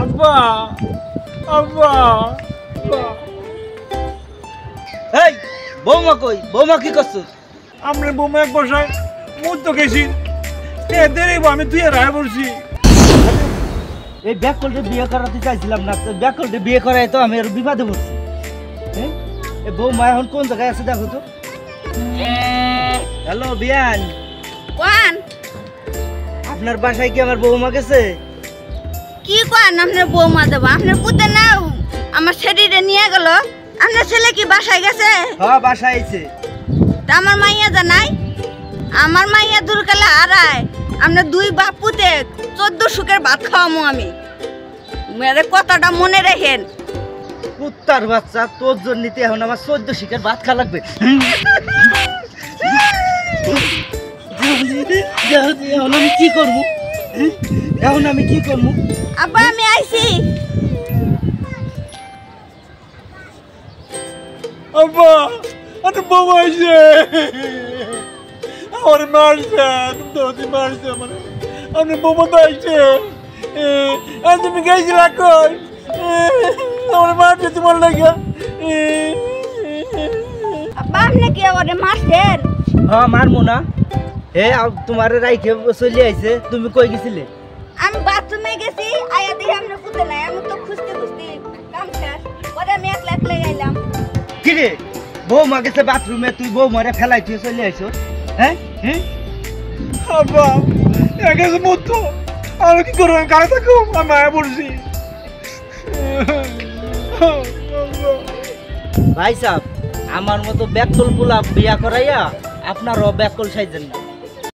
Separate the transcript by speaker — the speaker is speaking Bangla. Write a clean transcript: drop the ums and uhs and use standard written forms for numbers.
Speaker 1: আব্বা আব্বা
Speaker 2: এই বৌমা কই? বৌমা কি করছো?
Speaker 1: আমরা বৌমা এক বসায় মুদ তো গেছি দেরি আমি তুই রায় বলছি।
Speaker 2: এই ব্যাককলটা বিয়ে করাতে চাইছিলাম না, ব্যাককলটা বিয়ে করাই তো আমি আর বিবাদে পড়ছি। এই বৌমা এখন কোন জায়গায় আছে দেখো তো। হ্যালো বিয়ান,
Speaker 3: কোন
Speaker 2: আপনার বাসায় কি আমার বৌমা গেছে?
Speaker 3: কি কোন আপনার বৌমা দেব? আপনার পুতে নাও আমার ছেলেরে নিয়ে গেল। আপনার ছেলে কি বাসায় গেছে?
Speaker 2: হ্যাঁ বাসায় আইছে।
Speaker 3: তা আমার মাইয়া জানাই, আমার মাইয়া দুর্গালা আড়ায় আমরা দুই বাপ পুতে 14 সুখের ভাত খাওয়ামু আমি। মেরে কথাটা মনে রাখেন।
Speaker 2: কুত্তার বাচ্চা, তোর জন্যতে এখন আমার 14 শিখের ভাত খা লাগবে। এখন আমি কি করবো? এখন আমি কি করবো?
Speaker 3: আব্বা আমি আইছি।
Speaker 1: আব্বা আরে বৌমা আইছে আমার মারছে, দোষী মারছে আমার। আপনি বৌমা তো আইছে, তুমি গেছিলা কই? আমার মারছে তোমার লাগে।
Speaker 3: আব্বা আপনি কি ওরে মারছেন?
Speaker 2: হ্যাঁ মারমু না। হে তোমার রাইখে চলে আইছে, তুমি কই গেছিলে?
Speaker 3: আমি বাথরুমে গেছি, আয়া দেখি আমরা পুতে নাই। আমি তো খুঁজতে খুঁজতে কাম শেষ, পরে আমি একলা একলা আইলাম।
Speaker 2: কি রে, বৌমা গেছে বাথরুমে, তুই বৌমারে ফেলাই তুই চলে আইছো? হ্যাঁ হ্যাঁ
Speaker 1: আব্বা গেছে মুদ তো আমি কি করবো? আমি কারে থাকবো? আমি মায়া পড়ছি।
Speaker 2: ভাই সাহেব, আমার মতো ব্যাককল পোলা বিয়া করাইয়া আপনারও ব্যাককল সাইজেন না।